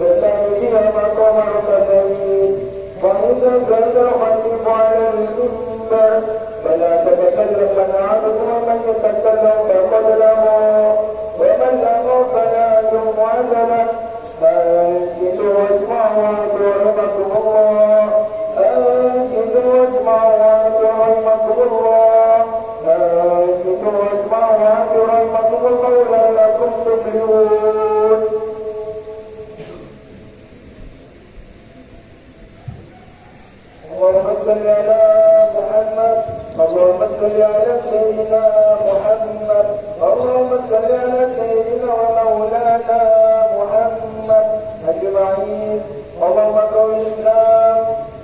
فاستمع فيها مقام ركبتين وإذا كان الخليف على المنبر فلا تتكلم من عبد ومن يتكلم فقد له ومن له فلا يمعد له أنصتوا واسمعوا رحمكم الله أنصتوا واسمعوا رحمكم الله أنصتوا واسمعوا رحمكم الله لعلكم تفلحون. اللهم صل على محمد اللهم صل على سيدنا محمد اللهم صل على سيدنا ومولانا محمد أجمعين. اللهم قوي الإسلام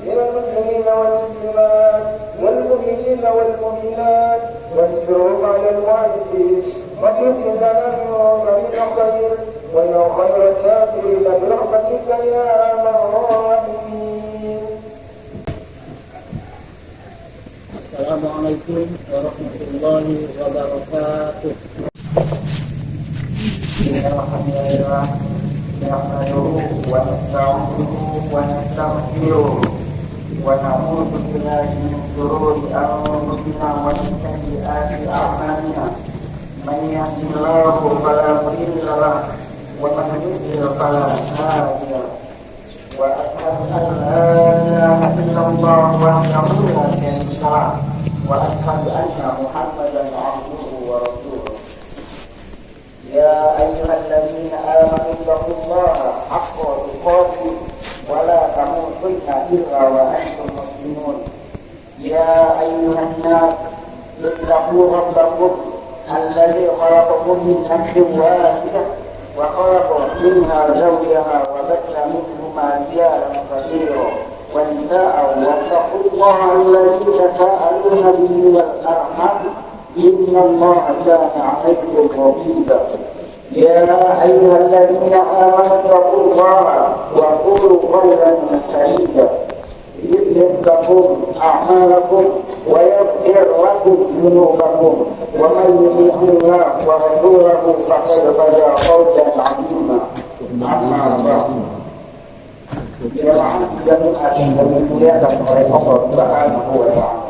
إلى المسلمين والمسلمات والمؤمنين والمؤمنات وانصرهم على المعاندين واكف لنا منهم طريق الخير ويا خير الناصرين برحمتك يا أرحم الراحمين. Assalamualaikum warahmatullahi wabarakatuh. Bismillahirrahmanirrahim. Nahmaduhu wa nasta'inuhu wa nastaghfiruh wa na'udzu billahi min shururi anfusina wa min sayyiati a'malina. Man yahdihillahu fala mudilla lahu wa man yudlil fala hadiya lahu. Wa asyhadu an la ilaha illallah wahdahu la syarika lahu wa asyhadu anna Muhammadan 'abduhu wa rasuluh. Ya ayyuhalladzina amanu taqullaha haqqa tuqatih wa la tamutunna illa wa antum muslimun. Ya ayyuhan nas ittaqu rabbakum alladzi khalaqakum min nafsin wahidah wa khalaqa minha zawjaha wa batha minhuma rijalan katsiran wa nisaa'a wattaqullaha alladzi tasaaluna bihi wal arham innallaha kana 'alaykum raqiba. Ya ayyuhalladzina amanu taqullaha wa qulu qawlan sadida yuslih lakum a'malakum wa yaghfir lakum dhunubakum wa man yuti'illah wa rasulahu faqad faza fawzan 'azima. Amma ba'du. Jemaah jamaah yang dimuliakan oleh Allah Subhanahu wa ta'ala.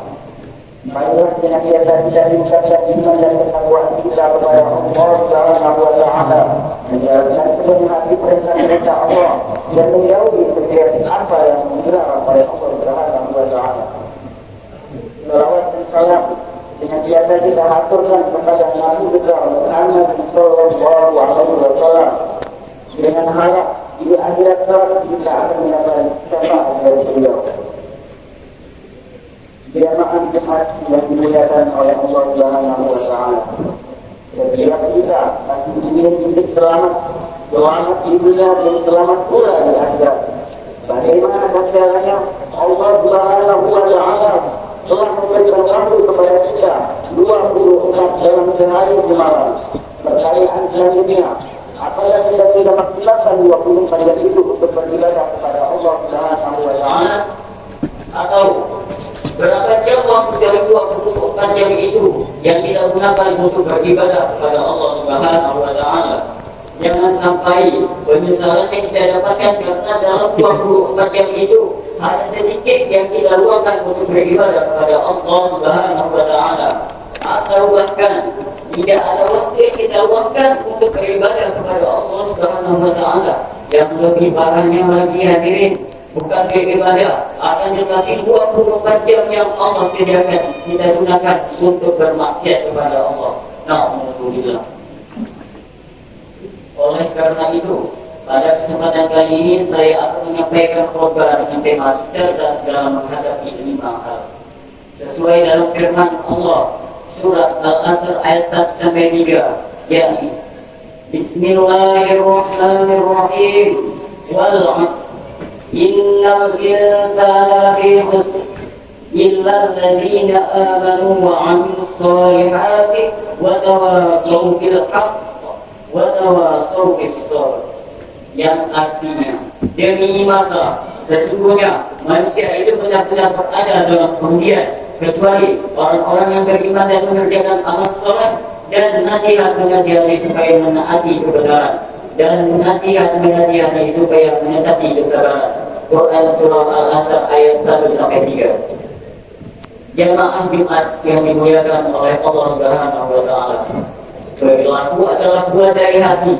Marilah dengan kita mengucapkan iman dan ketakwaan kita kepada Allah Subhanahu wa ta'ala, menjalankan seluruh hati perintah-perintah Allah dan menjauhi setiap apa yang dilarang oleh Allah Subhanahu wa ta'ala. Salawat dan salam dengan biasa kita aturkan kepada Nabi besar Muhammad sallallahu alaihi wasallam dengan harap di akhirat kelak kita akan mendapat syafaat dari beliau. Jamaah Jumat yang dimuliakan oleh Allah Subhanahu wa ta'ala. Setiap kita pasti ingin hidup selamat di dunia dan selamat pula di akhirat. Bagaimana caranya? Allah Subhanahu wa ta'ala telah memberikan waktu kepada kita 24 dalam sehari semalam. Percayaan selanjutnya, apabila kita tidak maksimalkan 24 jam itu untuk beribadah kepada Allah Subhanahu wa ta'ala, atau berapa jam waktu dari 24 jam itu yang kita gunakan untuk beribadah kepada Allah Subhanahu wa ta'ala. Jangan sampai penyesalan yang kita dapatkan karena dalam 24 jam itu ada sedikit yang kita luangkan untuk beribadah kepada Allah Subhanahu wa ta'ala, atau bahkan tidak ada waktu yang kita luangkan untuk beribadah kepada Allah Subhanahu wa ta'ala. Yang lebih parahnya lagi hadirin, bukan beribadah, akan tetapi 24 jam yang Allah sediakan kita gunakan untuk bermaksiat kepada Allah. Alhamdulillah. Oleh karena itu, pada kesempatan kali ini saya akan menyampaikan khotbah dengan tema cerdas dalam menghadapi 5 hal. Sesuai dalam firman Allah surat Al-Asr ayat 1 sampai 3, yakni Bismillahirrahmanirrahim. Wal 'asr innal insana lafi khusr illa alladziina aamanu wa 'amilus shalihati wa tawassaw bil haqq wa tawassaw bis sabr. Yang artinya, demi masa sesungguhnya manusia itu benar-benar berada dalam kerugian kecuali orang-orang yang beriman dan mengerjakan amal soleh dan nasihat menasihati supaya menaati kebenaran dan menasihati supaya menetapi kesabaran. Quran Surah Al-Asr ayat 1-3. Jamaah Jumat yang dimuliakan oleh Allah Subhanahu wa Ta'ala, perilaku adalah buah dari hati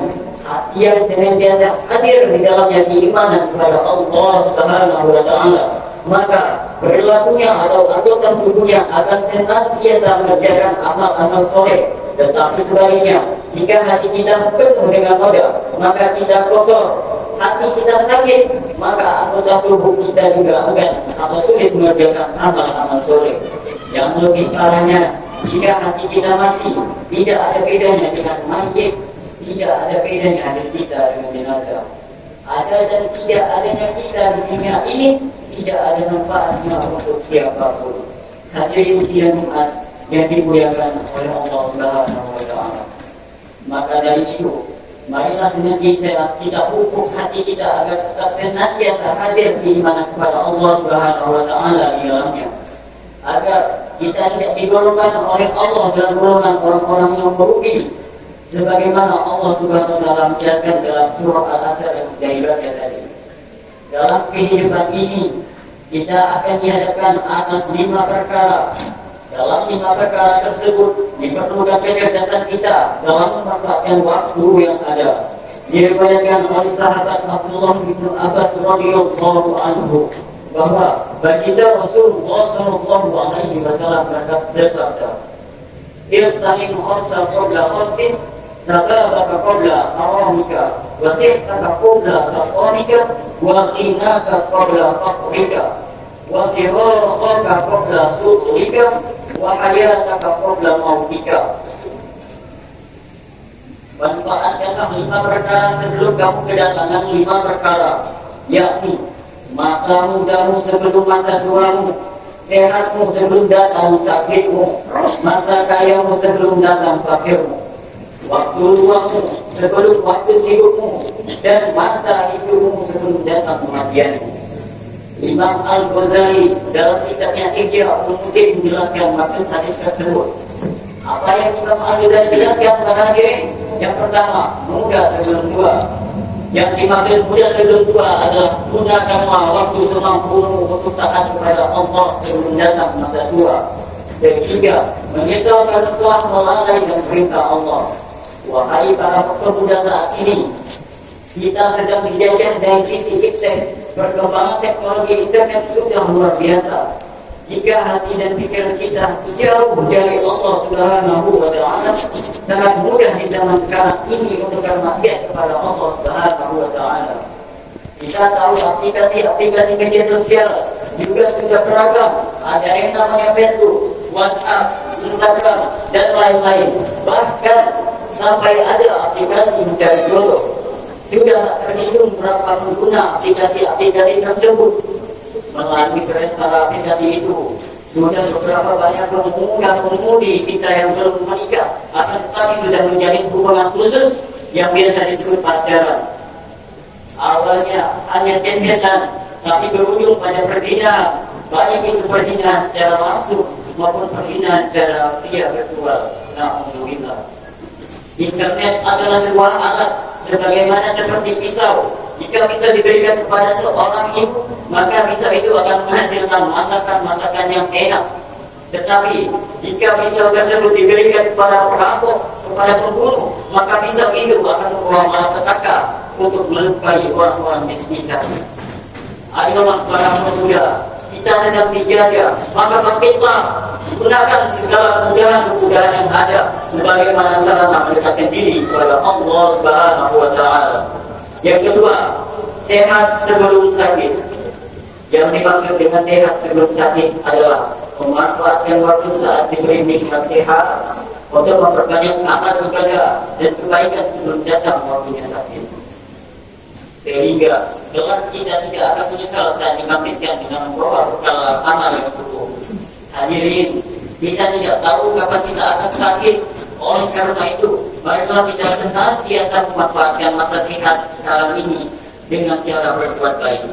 yang senantiasa hadir di dalamnya keimanan kepada Allah Subhanahu wa Ta'ala. Maka perilakunya atau anggota tubuhnya akan senantiasa mengerjakan amal-amal soleh. Tetapi sebaliknya, jika hati kita penuh dengan noda, maka kita kotor, hati kita sakit, maka anggota tubuh kita juga enggan atau sulit mengerjakan amal-amal soleh. Yang lebih parahnya, jika hati kita mati, tidak ada bedanya dengan mayit, tidak ada bedanya dengan kita dengan jenazah. Ada dan tidak adanya kita di dunia ini tidak ada manfaatnya untuk siapapun. Hadirin sidang Jumat yang dimuliakan oleh Allah Subhanahu wa Ta'ala. Maka dari itu, marilah senantiasa kita pupuk hati kita agar tetap senantiasa hadir keimanan kepada Allah Subhanahu wa Ta'ala di dalamnya, agar kita tidak digolongkan oleh Allah dalam golongan orang-orang yang merugi, sebagaimana Allah Subhanahu wa Ta'ala menjelaskan dalam surah Al-Asr yang sudah dibaca tadi. Dalam kehidupan ini kita akan dihadapkan atas 5 perkara. Dalam 5 perkara tersebut diperlukan kecerdasan kita dalam memanfaatkan waktu yang ada. Diriwayatkan oleh sahabat Abdullah bin Abbas radhiyallahu anhu bahwa baginda Rasulullah sallallahu alaihi wasallam bersabda, "Irtanim khamsa qabla khamsin, sabaraka qabla haramika, wa sihtaka qabla saqamika, wa ghinaka qabla faqrika, wa firaqaka qabla su'rika, wa hayataka qabla mautika." Manfaatkanlah 5 perkara sebelum kamu kedatangan 5 perkara, yakni masa mudamu sebelum masa tuamu, sehatmu sebelum datang sakitmu, masa kayamu sebelum datang fakirmu, waktu luangmu sebelum waktu sibukmu, dan masa hidupmu sebelum datang kematianmu. Imam Al-Ghazali dalam kitabnya Ihya Ulumuddin menjelaskan maksud hadis tersebut. Apa yang Imam Al-Ghazali jelaskan pada hadirin? Yang pertama, muda sebelum tua. Yang dimaksud muda sebelum tua adalah gunakanlah waktu semampumu untuk taat kepada Allah sebelum datang masa tua. Ketiga, menyesal karena telah melalai dan perintah Allah. Wahai para pemuda saat ini, kita sedang dijajah dari sisi iptek. Perkembangan teknologi internet sudah luar biasa. Jika hati dan pikiran kita jauh dari Allah Subhanahu wa Ta'ala, sangat mudah di zaman sekarang ini untuk bermaksiat kepada Allah Subhanahu wa Ta'ala. Kita tahu aplikasi media sosial juga sudah beragam. Ada yang namanya Facebook, WhatsApp, Instagram, dan lain-lain. Bahkan sampai ada aplikasi mencari jodoh. Sudah tak terhitung berapa pengguna aplikasi tersebut. Melalui para aplikasi itu, sudah beberapa banyak pemuda-pemudi kita yang belum menikah, akan tetapi sudah menjalin hubungan khusus yang biasa disebut pacaran. Awalnya hanya cendetan, tapi berujung pada perzinahan. Baik itu perzinahan secara langsung maupun perzinahan secara via virtual. Alhamdulillah. Internet adalah sebuah alat sebagaimana seperti pisau. Jika pisau diberikan kepada seorang ibu, maka pisau itu akan menghasilkan masakan-masakan yang enak. Tetapi jika pisau tersebut diberikan kepada perampok, kepada pembunuh, maka pisau itu akan membawa malapetaka untuk melukai orang-orang miskin. Ayolah para pemuda, kita sedang dijaga, maka bangkitlah, gunakan segala kemudahan-kemudahan yang ada sebagaimana sarana mendekatkan diri kepada Allah Subhanahu wa Ta'ala. Yang kedua, sehat sebelum sakit. Yang dimaksud dengan sehat sebelum sakit adalah memanfaatkan waktu saat diberi nikmat sehat untuk memperbanyak amal ibadah dan kebaikan sebelum datang waktunya sakit. Sehingga kelak kita tidak akan menyesal saat dibangkitkan dengan membawa bekal amal yang cukup. Hadirin, kita tidak tahu kapan kita akan sakit. Oleh karena itu, marilah kita senantiasa memanfaatkan masa sehat sekarang ini dengan cara berbuat baik.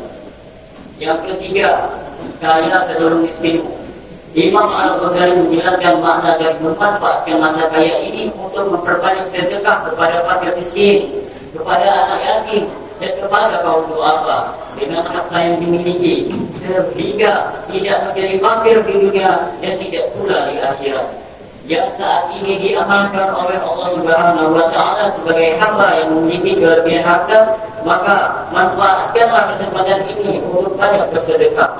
Yang ketiga, kaya sebelum miskin. Imam Al-Ghazali menjelaskan makna dari memanfaatkan masa kaya ini untuk memperbanyak sedekah kepada fakir miskin, kepada anak yatim, dan kepada kaum duafa dengan harta yang dimiliki, sehingga tidak menjadi fakir di dunia dan tidak pula di akhirat. Yang saat ini diamalkan oleh Allah Subhanahu wa Ta'ala sebagai hamba yang memiliki kelebihan harta, maka manfaatkanlah kesempatan ini untuk banyak bersedekah.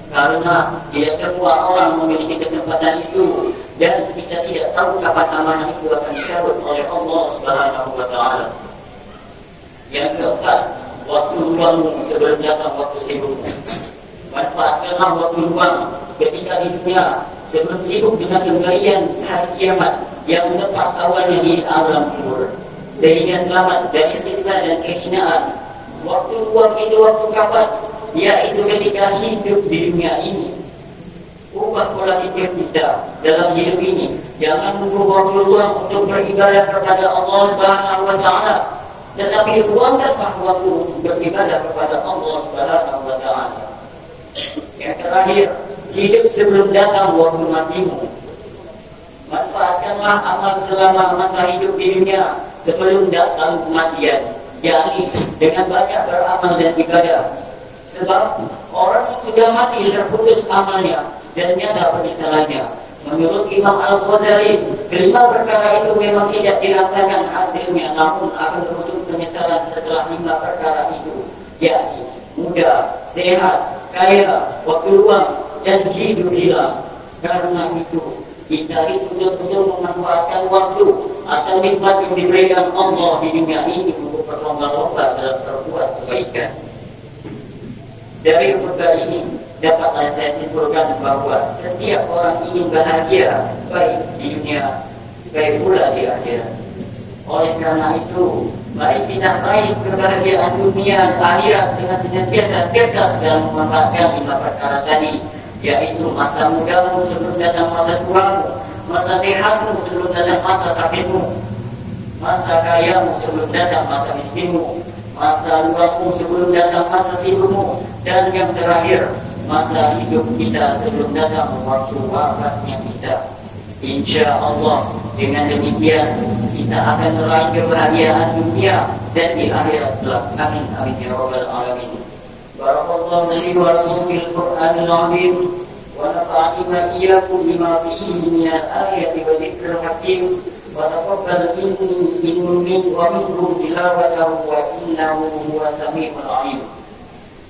Karena tidak semua orang memiliki kesempatan itu, dan kita tidak tahu kapan amanah itu akan dicabut oleh Allah Subhanahu wa Ta'ala. Yang keempat, waktu luangmu sebelum datang waktu sibukmu. Manfaatkanlah waktu luang ketika di dunia sebelum sibuk dengan kembalian hari kiamat yang menetap awannya di alam kubur, sehingga selamat dari siksa dan kehinaan. Waktu luang itu waktu kapan? Yaitu ketika hidup di dunia ini. Ubah pola pikir kita dalam hidup ini. Jangan menunggu waktu luang untuk beribadah kepada Allah Subhanahu wa Ta'ala, tetapi luangkanlah waktu untuk beribadah kepada Allah Subhanahu wa Ta'ala. Yang terakhir, hidup sebelum datang waktu matimu. Manfaatkanlah amal selama masa hidup di dunia sebelum datang kematian, yakni dengan banyak beramal dan ibadah. Sebab orang yang sudah mati terputus amalnya dan tiada penyesalannya. Menurut Imam Al-Ghazali, kelima perkara itu memang tidak dirasakan hasilnya, namun akan berujung penyesalan setelah 5 perkara itu, yakni muda, sehat, kaya, waktu luang, dan hidup hilang. Karena itu kita itu betul-betul memanfaatkan waktu atau nikmat yang diberikan Allah di dunia ini untuk berlomba-lomba dalam berbuat kebaikan. Dari khutbah ini dapatlah saya simpulkan bahwa setiap orang ingin bahagia, baik di dunia, baik pula di akhirat. Oleh karena itu, mari kita raih kebahagiaan dunia dan akhirat dengan senantiasa cerdas dalam memanfaatkan 5 perkara tadi, yaitu masa mudamu sebelum datang masa tuamu, masa sehatmu sebelum datang masa sakitmu, masa kayamu sebelum datang masa miskinmu, masa luangmu sebelum datang masa sibukmu, dan yang terakhir, masa hidup kita sebelum datang waktu wafatnya kita. Insya Allah dengan demikian kita akan meraih kebahagiaan dunia dan di akhirat kelak. Amin amin ya rabbal alamin. Barakallahu li wa lakum fil Qur'anil azim wa nafa'ani ma iyyakum bima fihi min al-ayati wa dzikril hakim wa taqabbal minni wa minkum tilawatahu wa innahu huwas samiul alim.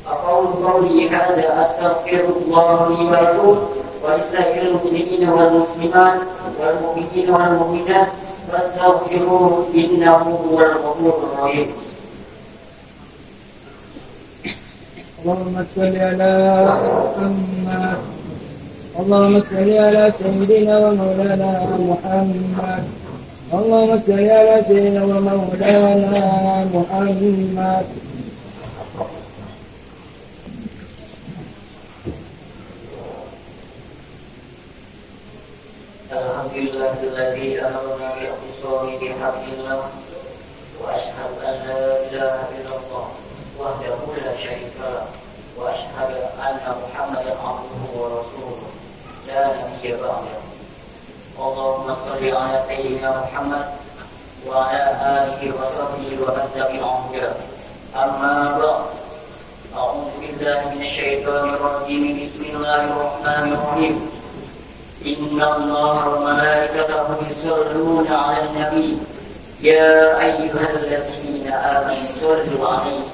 أقول قولي هذا أستغفر الله لي ولكم ولسائر المسلمين والمسلمات والمؤمنين والمؤمنات فاستغفروه إنه هو الغفور الرحيم. اللهم صل على محمد اللهم صل على سيدنا ومولانا محمد اللهم صل على سيدنا ومولانا محمد. Alhamdulillahilladzi amarna bi'isami bihaqqillah wa asyhadu an la ilaha illallah wahdahu la syarika lah wa asyhadu anna Muhammadan abduhu wa rasuluh la nabiyya ba'dahu. Allahumma shalli ala sayyidina Muhammad wa ala alihi wa sahbihi wa man tabi'ahum bi ihsan. Amma ba'd. A'udzu billahi minasy syaithanir rajim. Bismillahirrahmanirrahim. إن الله وملائكته يصلون على النبي يا أيها الذين آمنوا صلوا عليه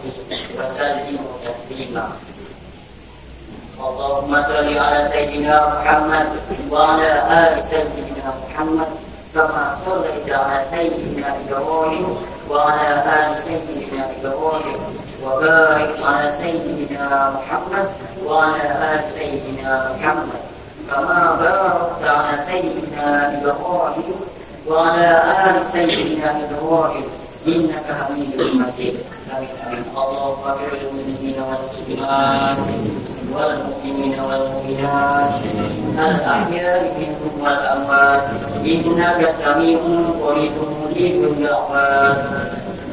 وسلموا تسليما. اللهم صل على سيدنا محمد وعلى آل سيدنا محمد كما صليت على سيدنا إبراهيم وعلى آل سيدنا إبراهيم وبارك على سيدنا محمد وعلى آل سيدنا محمد كما باركت على سيدنا إبراهيم وعلى آل سيدنا إبراهيم إنك حميد مجيد. آمين آمين. اللهم اغفر للمسلمين والمسلمات والمؤمنين والمؤمنات الأحياء منهم والأموات إنك سميع قريب مجيب الدعوات.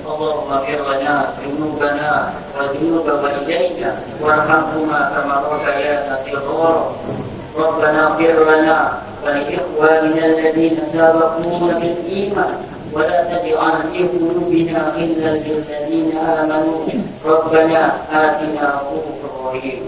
اللهم اغفر لنا ذنوبنا وذنوب والدينا وارحمهما كما ربيانا صغارا. ربنا اغفر لنا ولإخواننا الذين سبقونا بالإيمان ولا تجعل في قلوبنا غلا للذين آمنوا ربنا آتنا غفور رحيم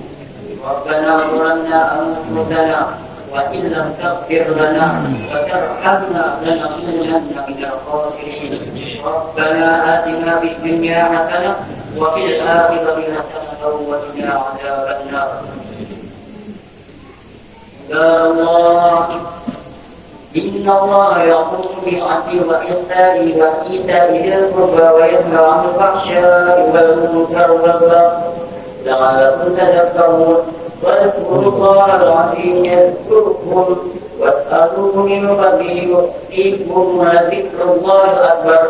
ربنا ظلمنا أنفسنا وإن لم تغفر لنا وترحمنا لنكونن من الخاسرين ربنا آتنا في الدنيا حسنة وفي الآخرة حسنة وقنا عذاب النار يا الله إن الله يأمر بالعدل والإحسان وإيتاء ذي القربى وينهى عن الفحشاء والمنكر والبغي لعلكم تذكرون واذكروا الله العظيم يذكركم واسألوه من فضله يؤتيكم ولذكر الله أكبر